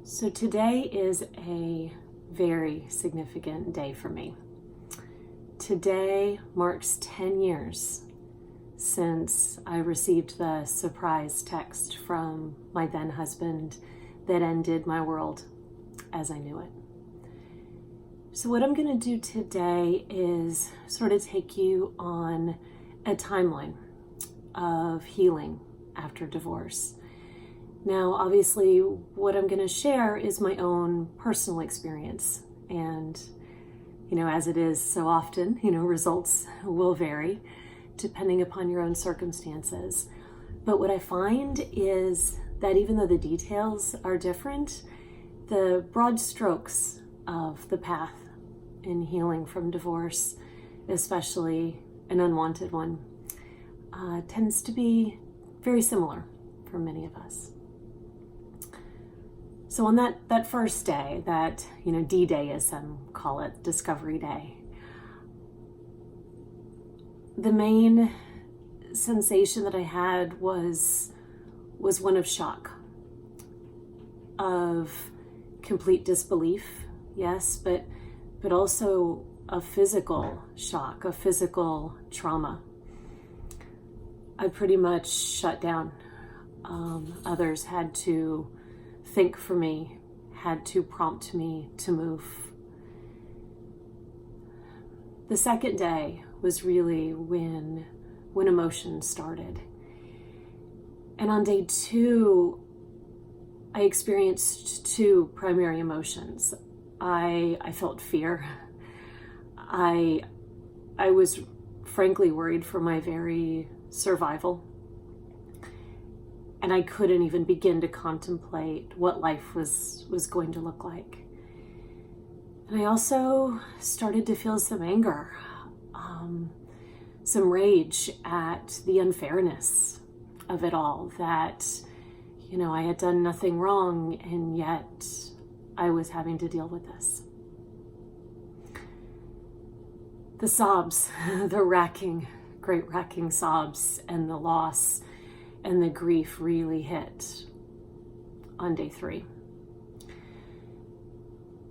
So today is a very significant day for me. Today marks 10 years since I received the surprise text from my then husband that ended my world as I knew it. So what I'm going to do today is sort of take you on a timeline of healing after divorce. Now, obviously, what I'm going to share is my own personal experience. And, as it is so often, results will vary depending upon your own circumstances. But what I find is that even though the details are different, the broad strokes of the path in healing from divorce, especially an unwanted one, tends to be very similar for many of us. So on that first day, that, D-Day as some call it, Discovery Day, the main sensation that I had was one of shock, of complete disbelief, yes, but also a physical shock, a physical trauma. I pretty much shut down. Others had to think for me, had to prompt me to move. The second day was really when emotions started. And on day 2, I experienced 2 primary emotions. I felt fear. I was frankly worried for my very survival. And I couldn't even begin to contemplate what life was going to look like. And I also started to feel some anger, some rage at the unfairness of it all, that, I had done nothing wrong, and yet I was having to deal with this. The sobs, the great racking sobs, and the loss and the grief really hit on day 3.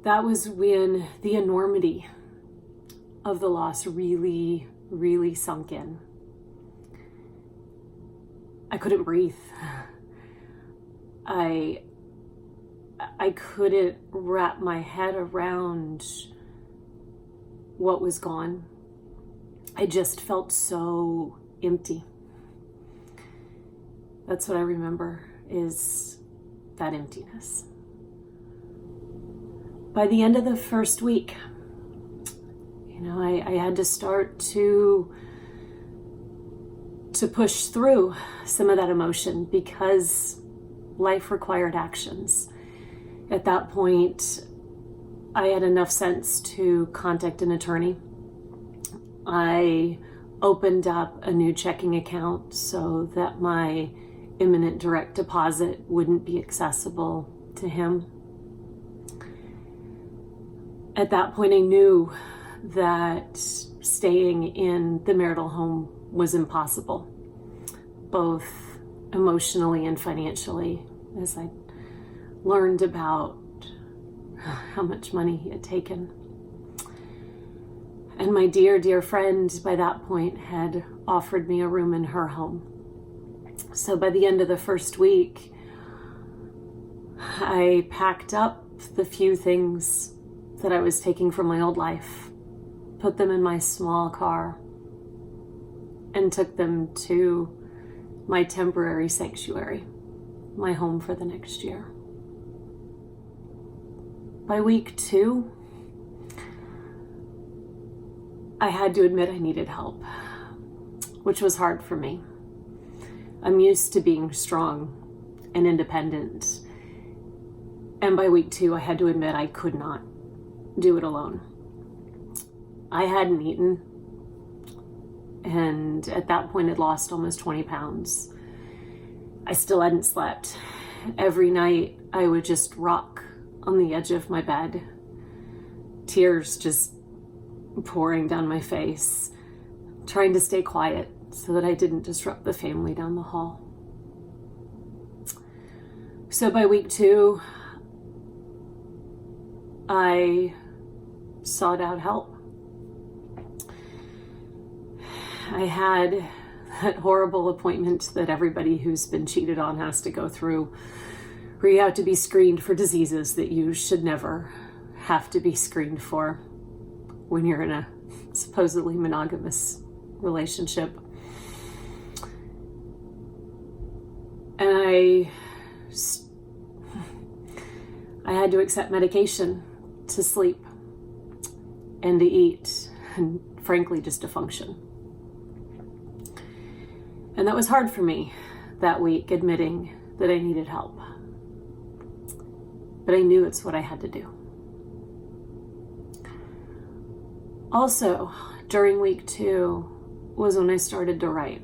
That was when the enormity of the loss really, really sunk in. I couldn't breathe. I couldn't wrap my head around what was gone. I just felt so empty. That's what I remember, is that emptiness. By the end of the first week, I had to start to push through some of that emotion because life required actions. At that point, I had enough sense to contact an attorney. I opened up a new checking account so that my imminent direct deposit wouldn't be accessible to him. At that point, I knew that staying in the marital home was impossible, both emotionally and financially, as I learned about how much money he had taken. And my dear, dear friend by that point had offered me a room in her home. So by the end of the first week, I packed up the few things that I was taking from my old life, put them in my small car, and took them to my temporary sanctuary, my home for the next year. By week 2, I had to admit I needed help, which was hard for me. I'm used to being strong and independent. And by week 2, I had to admit I could not do it alone. I hadn't eaten, and at that point had lost almost 20 pounds. I still hadn't slept. Every night I would just rock on the edge of my bed, tears just pouring down my face, trying to stay quiet so that I didn't disrupt the family down the hall. So by week 2, I sought out help. I had that horrible appointment that everybody who's been cheated on has to go through, where you have to be screened for diseases that you should never have to be screened for when you're in a supposedly monogamous relationship. And I had to accept medication to sleep and to eat and frankly just to function. And that was hard for me that week, admitting that I needed help. But I knew it's what I had to do. Also, during week 2 was when I started to write.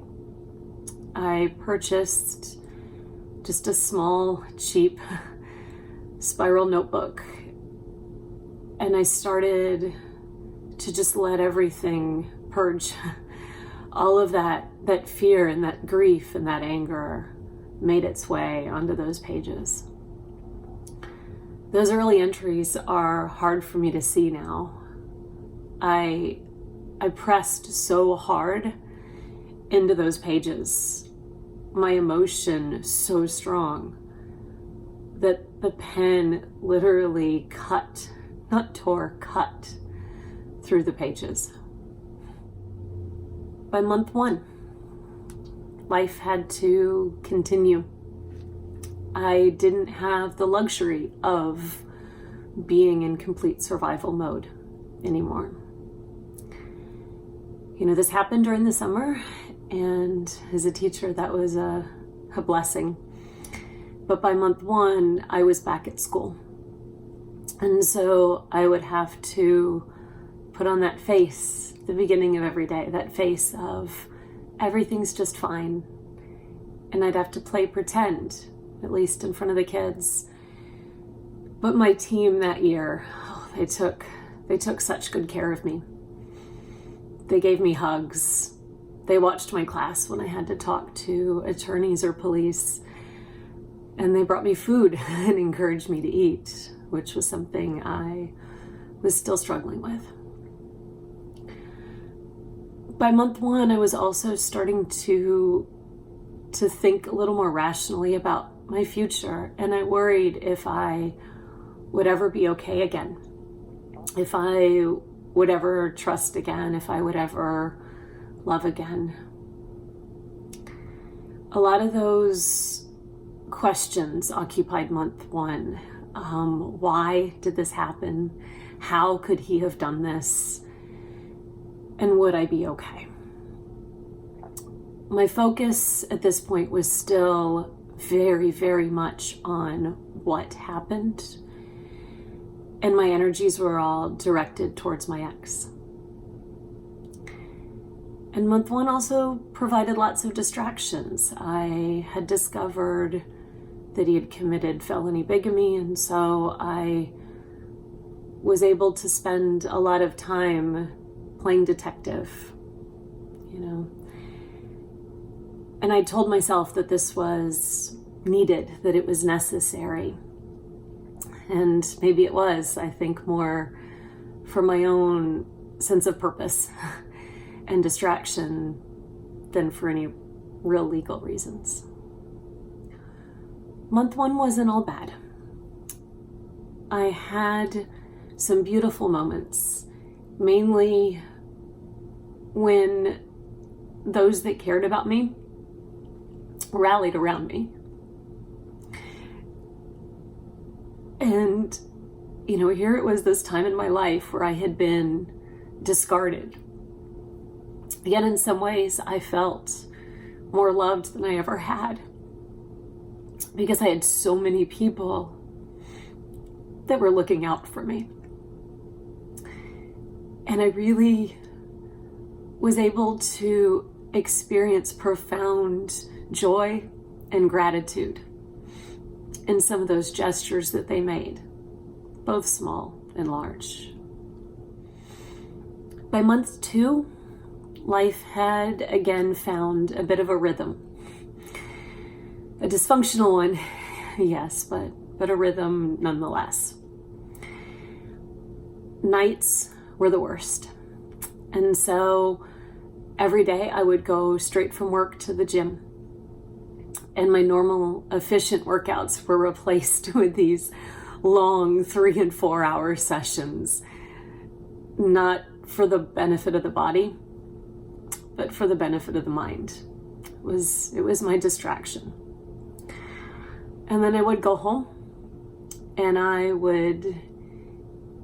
I purchased just a small, cheap spiral notebook, and I started to just let everything purge. All of that fear and that grief and that anger made its way onto those pages. Those early entries are hard for me to see now. I pressed so hard into those pages, my emotion so strong, that the pen literally cut, not tore, cut through the pages. By month 1, life had to continue. I didn't have the luxury of being in complete survival mode anymore. You know, this happened during the summer, and as a teacher, that was a blessing. But by month 1, I was back at school. And so I would have to put on that face at the beginning of every day, that face of everything's just fine. And I'd have to play pretend, at least in front of the kids. But my team that year, they took such good care of me. They gave me hugs. They watched my class when I had to talk to attorneys or police. And they brought me food and encouraged me to eat, which was something I was still struggling with. By month 1, I was also starting to think a little more rationally about my future, and I worried if I would ever be okay again, if I would ever trust again, if I would ever love again. A lot of those questions occupied month 1. Why did this happen? How could he have done this? And would I be okay? My focus at this point was still very, very much on what happened, and my energies were all directed towards my ex. And month 1 also provided lots of distractions. I had discovered that he had committed felony bigamy, and so I was able to spend a lot of time playing detective, you know. And I told myself that this was needed, that it was necessary. And maybe it was, I think, more for my own sense of purpose and distraction than for any real legal reasons. Month 1 wasn't all bad. I had some beautiful moments, mainly when those that cared about me rallied around me. And, you know, here it was this time in my life where I had been discarded. Yet in some ways I felt more loved than I ever had, because I had so many people that were looking out for me. And I really was able to experience profound joy and gratitude in some of those gestures that they made, both small and large. By month 2, life had again found a bit of a rhythm. A dysfunctional one, yes, but a rhythm nonetheless. nights were the worst. And so every day I would go straight from work to the gym. And my normal efficient workouts were replaced with these long 3 and 4 hour sessions, not for the benefit of the body, but for the benefit of the mind. It was my distraction. And then I would go home and I would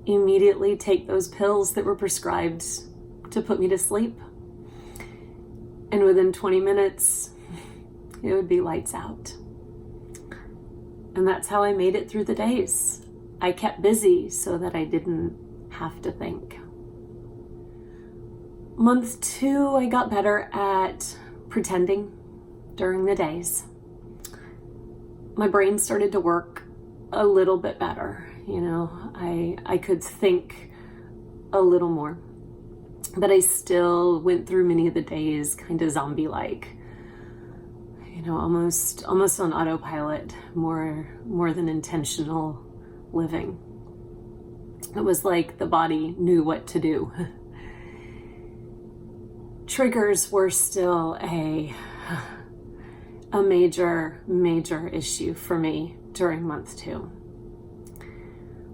immediately take those pills that were prescribed to put me to sleep. And within 20 minutes, it would be lights out. And that's how I made it through the days. I kept busy so that I didn't have to think. Month 2, I got better at pretending during the days. My brain started to work a little bit better. I could think a little more. But I still went through many of the days kind of zombie-like. Almost on autopilot, more than intentional living. It was like the body knew what to do. Triggers were still a major issue for me during month 2.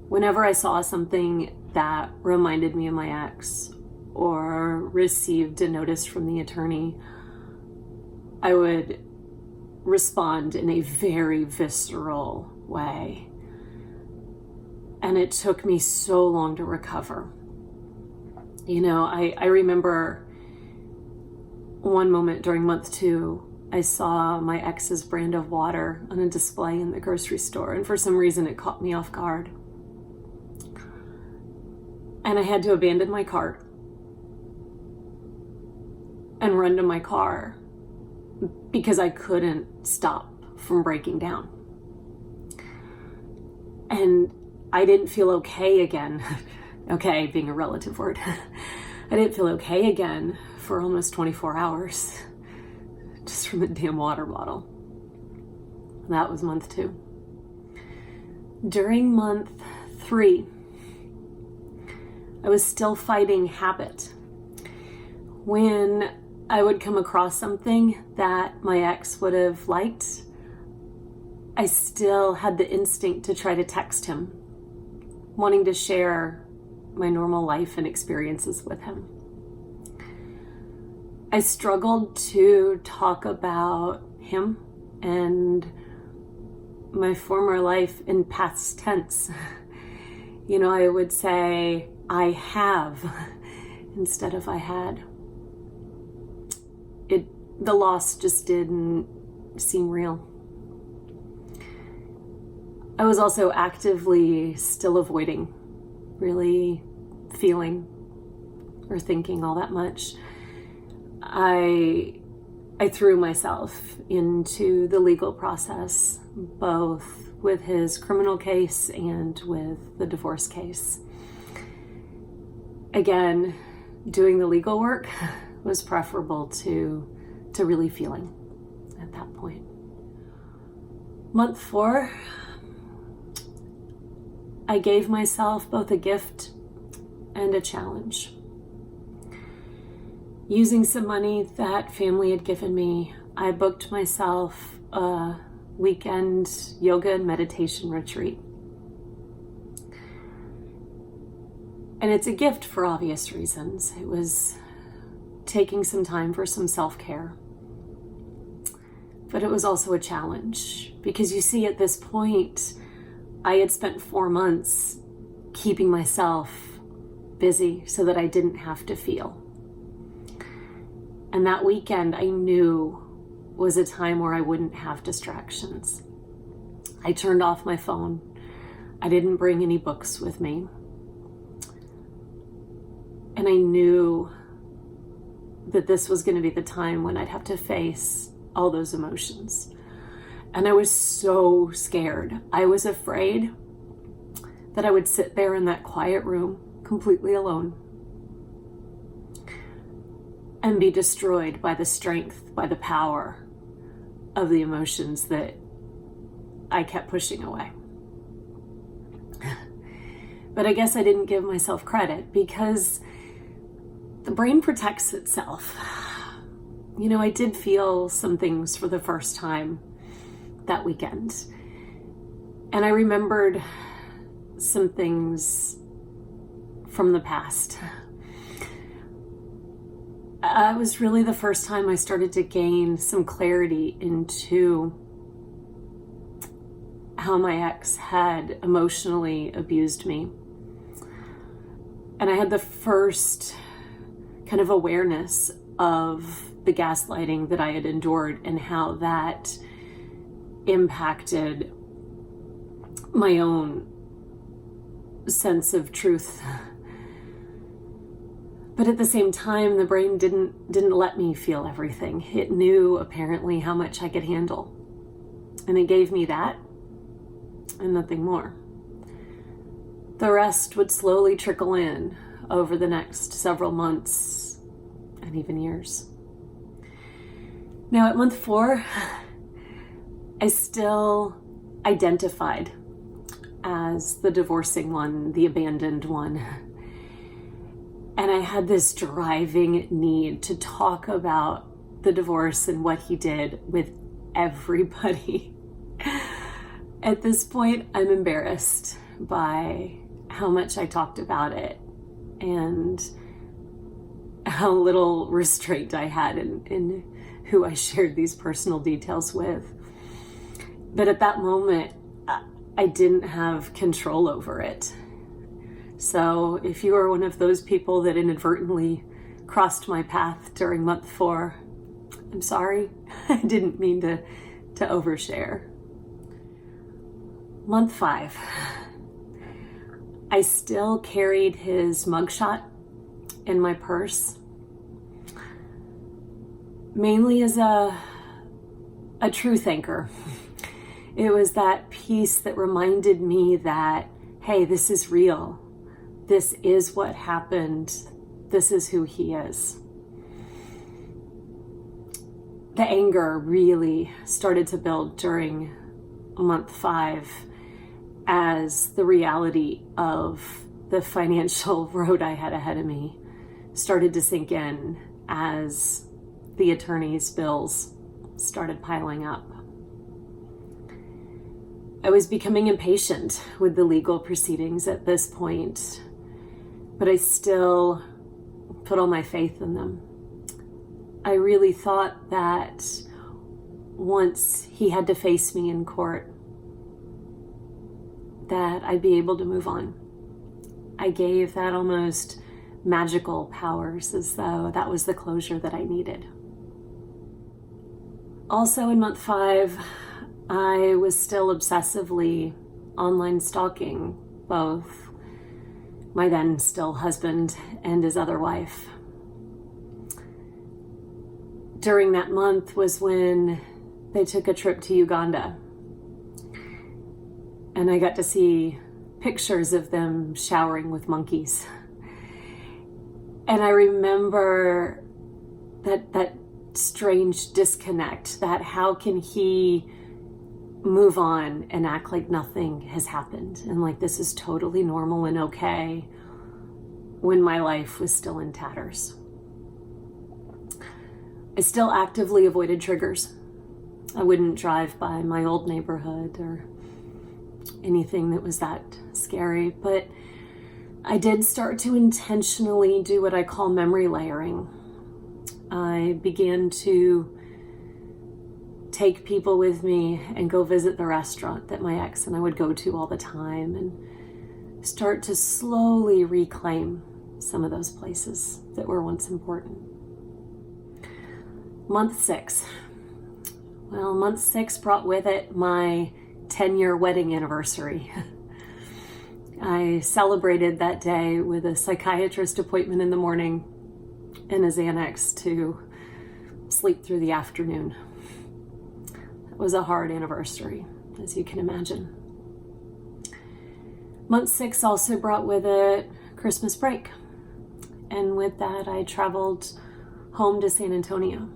Whenever I saw something that reminded me of my ex or received a notice from the attorney, I would respond in a very visceral way. And it took me so long to recover. I remember one moment during month 2, I saw my ex's brand of water on a display in the grocery store, and for some reason it caught me off guard. And I had to abandon my cart and run to my car because I couldn't stop from breaking down. And I didn't feel okay again. Okay, being a relative word. I didn't feel okay again for almost 24 hours just from a damn water bottle. That was month 2. During month 3, I was still fighting habit. When I would come across something that my ex would have liked, I still had the instinct to try to text him, wanting to share my normal life and experiences with him. I struggled to talk about him and my former life in past tense. I would say, I have, instead of I had. The loss just didn't seem real. I was also actively still avoiding really feeling or thinking all that much. I threw myself into the legal process, both with his criminal case and with the divorce case. Again, doing the legal work was preferable to really feeling at that point. Month 4, I gave myself both a gift and a challenge. Using some money that family had given me, I booked myself a weekend yoga and meditation retreat. And it's a gift for obvious reasons. It was taking some time for some self-care. But it was also a challenge because you see, at this point, I had spent 4 months keeping myself busy so that I didn't have to feel. And that weekend I knew was a time where I wouldn't have distractions. I turned off my phone. I didn't bring any books with me. And I knew that this was going to be the time when I'd have to face all those emotions. And I was so scared. I was afraid that I would sit there in that quiet room completely alone and be destroyed by the strength, by the power of the emotions that I kept pushing away. But I guess I didn't give myself credit because the brain protects itself. You know, I did feel some things for the first time that weekend. And I remembered some things from the past. It was really the first time I started to gain some clarity into how my ex had emotionally abused me. And I had the first kind of awareness of the gaslighting that I had endured and how that impacted my own sense of truth. But at the same time, the brain didn't let me feel everything. It knew apparently how much I could handle. And it gave me that and nothing more. The rest would slowly trickle in over the next several months and even years. Now at month 4, I still identified as the divorcing one, the abandoned one. And I had this driving need to talk about the divorce and what he did with everybody. At this point, I'm embarrassed by how much I talked about it and how little restraint I had in who I shared these personal details with. But at that moment, I didn't have control over it. So if you are one of those people that inadvertently crossed my path during month 4, I'm sorry. I didn't mean to overshare. Month 5, I still carried his mugshot in my purse, mainly as a truth anchor. It was that piece that reminded me that, hey, this is real. This is what happened. This is who he is. The anger really started to build during month 5 as the reality of the financial road I had ahead of me started to sink in as the attorney's bills started piling up. I was becoming impatient with the legal proceedings at this point, but I still put all my faith in them. I really thought that once he had to face me in court, that I'd be able to move on. I gave that almost magical powers as though that was the closure that I needed. Also in month 5, I was still obsessively online stalking both my then still husband and his other wife. During that month was when they took a trip to Uganda. And I got to see pictures of them showering with monkeys. And I remember that strange disconnect, that how can he move on and act like nothing has happened and like this is totally normal and okay when my life was still in tatters. I still actively avoided triggers. I wouldn't drive by my old neighborhood or anything that was that scary, but I did start to intentionally do what I call memory layering. I began to take people with me and go visit the restaurant that my ex and I would go to all the time and start to slowly reclaim some of those places that were once important. Month 6. Well, month 6 brought with it my 10-year wedding anniversary. I celebrated that day with a psychiatrist appointment in the morning and a Xanax to sleep through the afternoon. It was a hard anniversary, as you can imagine. Month 6 also brought with it Christmas break. And with that, I traveled home to San Antonio.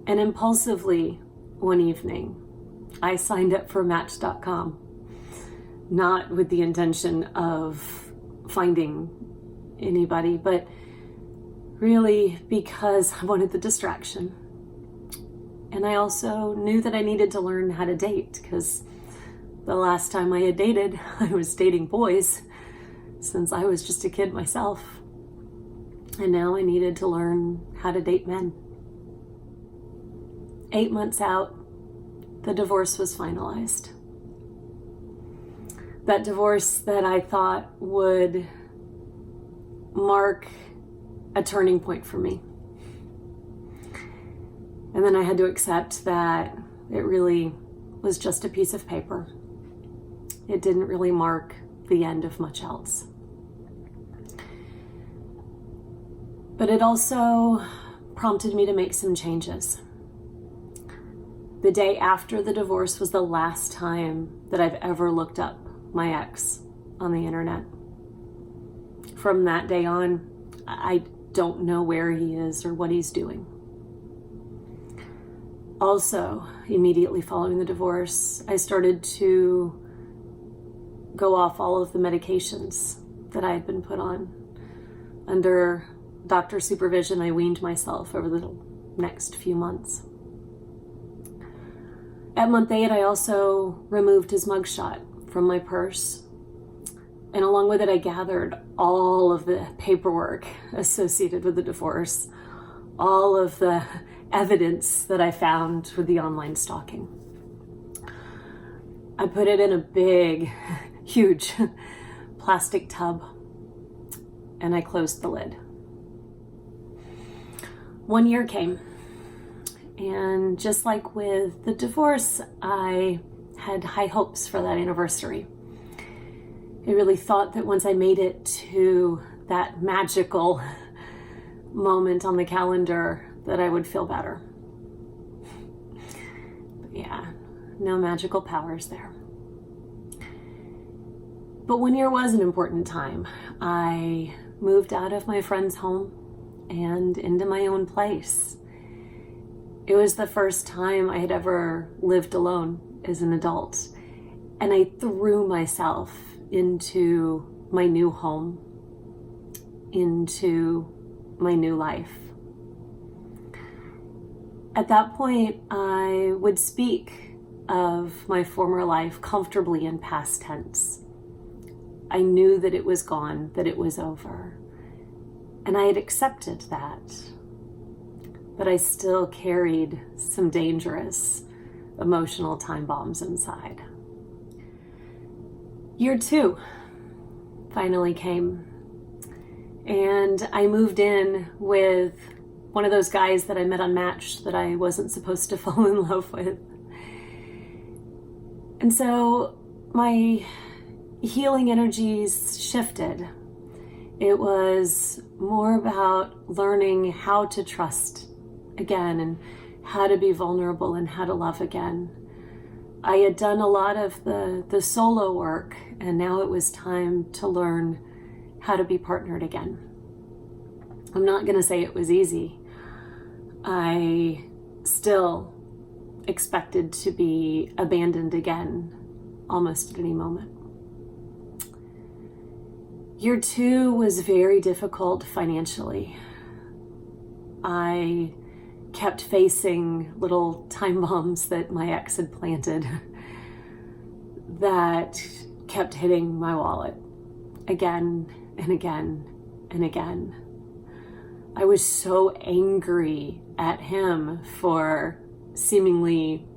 And impulsively, one evening, I signed up for Match.com. not with the intention of finding anybody, but really because I wanted the distraction. And I also knew that I needed to learn how to date, because the last time I had dated, I was dating boys since I was just a kid myself. And now I needed to learn how to date men. 8 months out, the divorce was finalized. That divorce that I thought would mark a turning point for me. And then I had to accept that it really was just a piece of paper. It didn't really mark the end of much else. But it also prompted me to make some changes. The day after the divorce was the last time that I've ever looked up my ex on the internet. From that day on, I don't know where he is or what he's doing. Also, immediately following the divorce, I started to go off all of the medications that I had been put on. Under doctor supervision, I weaned myself over the next few months. At month 8, I also removed his mugshot from my purse. And along with it, I gathered all of the paperwork associated with the divorce, all of the evidence that I found with the online stalking. I put it in a big, huge plastic tub, and I closed the lid. 1 year came, and just like with the divorce, I had high hopes for that anniversary. I really thought that once I made it to that magical moment on the calendar that I would feel better. But yeah, no magical powers there. But 1 year was an important time. I moved out of my friend's home and into my own place. It was the first time I had ever lived alone as an adult, and I threw myself into my new home, into my new life. At that point, I would speak of my former life comfortably in past tense. I knew that it was gone, that it was over, and I had accepted that. But I still carried some dangerous emotional time bombs inside. Year 2 finally came, and I moved in with one of those guys that I met on Match that I wasn't supposed to fall in love with. And so my healing energies shifted. It was more about learning how to trust again and how to be vulnerable and how to love again. I had done a lot of the solo work, and now it was time to learn how to be partnered again. I'm not going to say it was easy. I still expected to be abandoned again almost at any moment. Year 2 was very difficult financially. I kept facing little time bombs that my ex had planted that kept hitting my wallet again and again and again. I was so angry at him for seemingly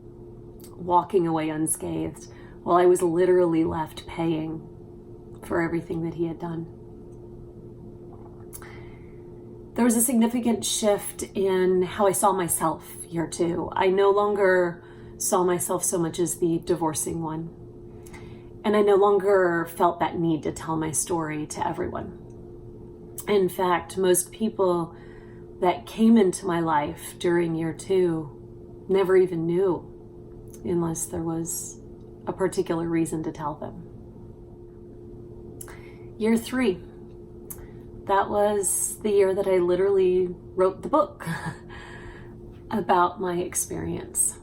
walking away unscathed while I was literally left paying for everything that he had done. There was a significant shift in how I saw myself year 2. I no longer saw myself so much as the divorcing one. And I no longer felt that need to tell my story to everyone. In fact, most people that came into my life during year 2 never even knew, unless there was a particular reason to tell them. Year 3. That was the year that I literally wrote the book about my experience.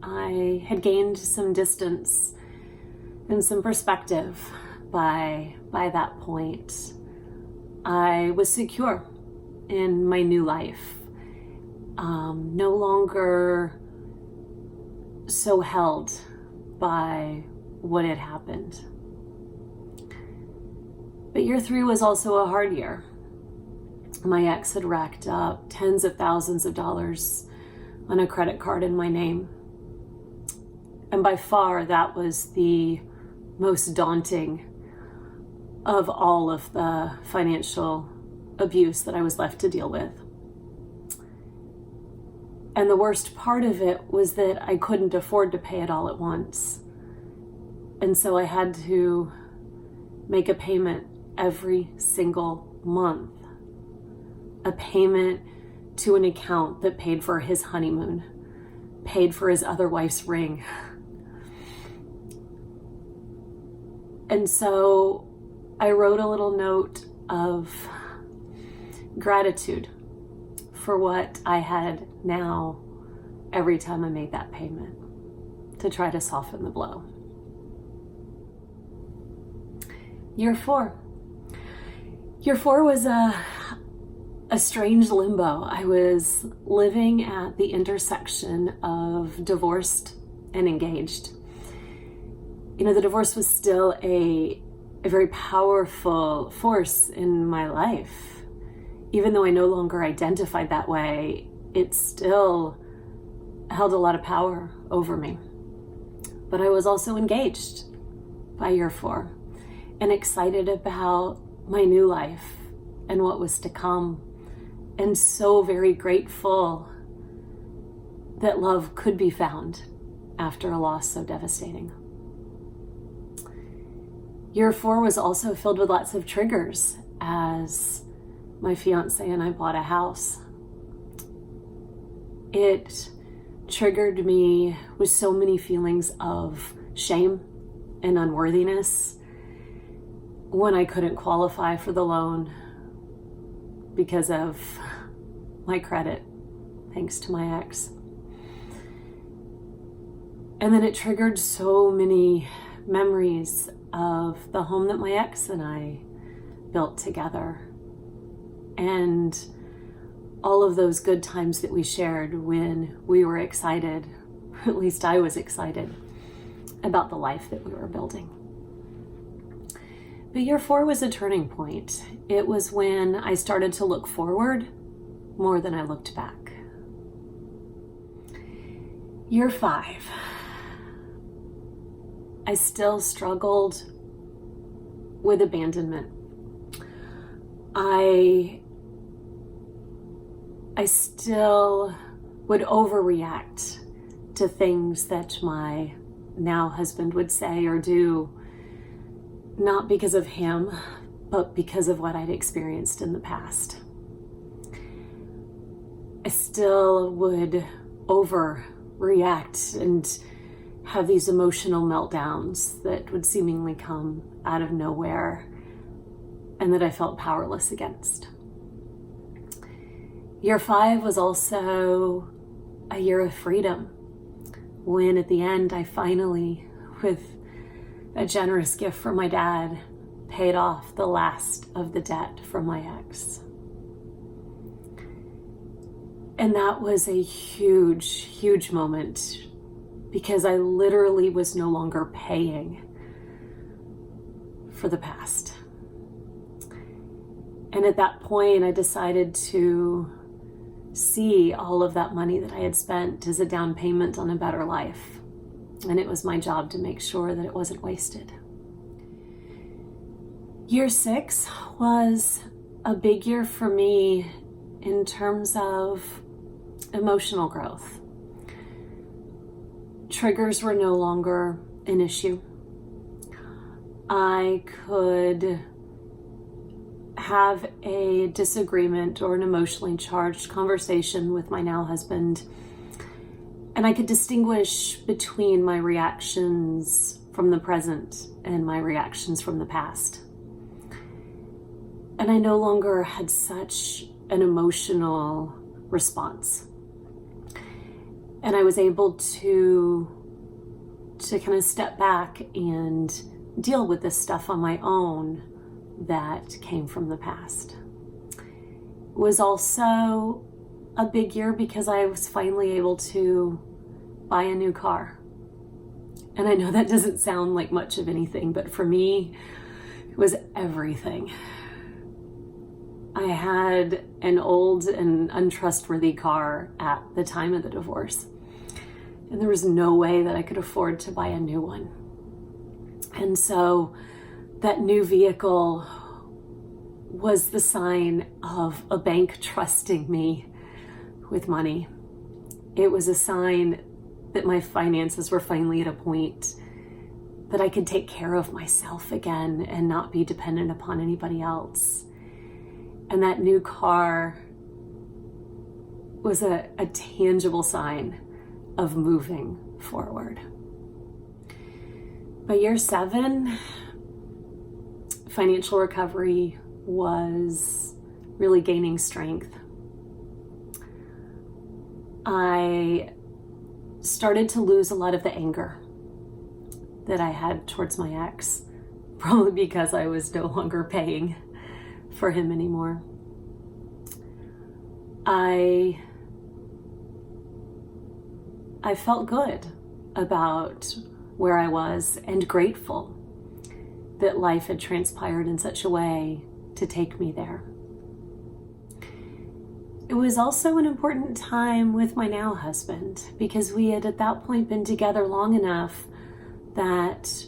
I had gained some distance and some perspective. By that point, I was secure in my new life, no longer so held by what had happened. But year 3 was also a hard year. My ex had racked up tens of thousands of dollars on a credit card in my name. And by far, that was the most daunting of all of the financial abuse that I was left to deal with. And the worst part of it was that I couldn't afford to pay it all at once. And so I had to make a payment every single month. A payment to an account that paid for his honeymoon, paid for his other wife's ring. And so I wrote a little note of gratitude for what I had now every time I made that payment, to try to soften the blow. Year 4. Year 4 was a strange limbo. I was living at the intersection of divorced and engaged. You know, the divorce was still a very powerful force in my life. Even though I no longer identified that way, it still held a lot of power over me. But I was also engaged by year 4 and excited about my new life and what was to come, and so very grateful that love could be found after a loss so devastating. Year 4 was also filled with lots of triggers as my fiance and I bought a house. It triggered me with so many feelings of shame and unworthiness when I couldn't qualify for the loan because of my credit, thanks to my ex. And then it triggered so many memories of the home that my ex and I built together, and all of those good times that we shared when we were excited, at least I was excited, about the life that we were building. But year 4 was a turning point. It was when I started to look forward more than I looked back. Year 5. I still struggled with abandonment. I still would overreact to things that my now husband would say or do, not because of him, but because of what I'd experienced in the past. I still would overreact and have these emotional meltdowns that would seemingly come out of nowhere and that I felt powerless against. Year 5 was also a year of freedom, when at the end I finally, with a generous gift from my dad, paid off the last of the debt from my ex. And that was a huge, huge moment, because I literally was no longer paying for the past. And at that point, I decided to see all of that money that I had spent as a down payment on a better life. And it was my job to make sure that it wasn't wasted. Year 6 was a big year for me in terms of emotional growth. Triggers were no longer an issue. I could have a disagreement or an emotionally charged conversation with my now husband, and I could distinguish between my reactions from the present and my reactions from the past. And I no longer had such an emotional response. And I was able to to kind of step back and deal with this stuff on my own that came from the past. It was also a big year because I was finally able to buy a new car. And I know that doesn't sound like much of anything, but for me, it was everything. I had an old and untrustworthy car at the time of the divorce, and there was no way that I could afford to buy a new one. And so that new vehicle was the sign of a bank trusting me with money. It was a sign that my finances were finally at a point that I could take care of myself again and not be dependent upon anybody else. And that new car was a tangible sign of moving forward. By year 7, financial recovery was really gaining strength. I started to lose a lot of the anger that I had towards my ex, probably because I was no longer paying for him anymore. I felt good about where I was and grateful that life had transpired in such a way to take me there. It was also an important time with my now husband because we had at that point been together long enough that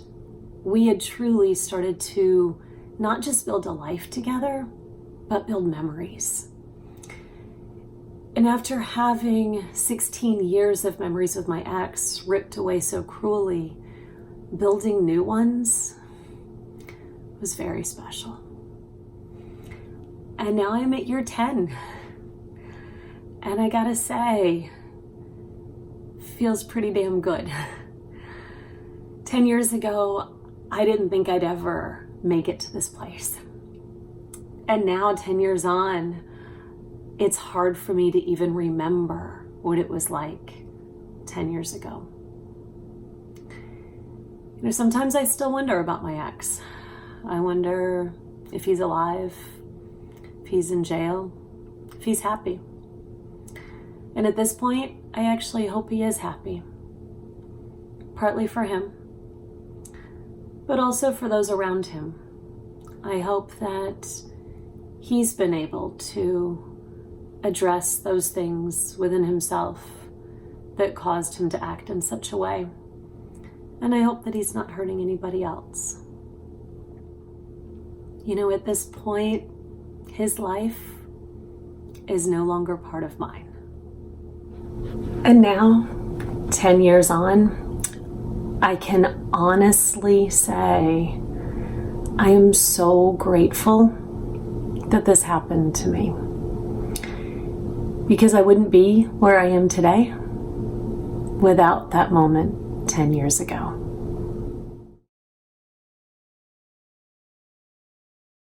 we had truly started to not just build a life together, but build memories. And after having 16 years of memories with my ex ripped away so cruelly, building new ones was very special. And now I'm at year 10. And I gotta say, feels pretty damn good. 10 years ago, I didn't think I'd ever make it to this place. And now 10 years on, it's hard for me to even remember what it was like 10 years ago. You know, sometimes I still wonder about my ex. I wonder if he's alive, if he's in jail, if he's happy. And at this point, I actually hope he is happy. Partly for him, but also for those around him. I hope that he's been able to address those things within himself that caused him to act in such a way. And I hope that he's not hurting anybody else. You know, at this point, his life is no longer part of mine. And now, 10 years on, I can honestly say I am so grateful that this happened to me. Because I wouldn't be where I am today without that moment 10 years ago.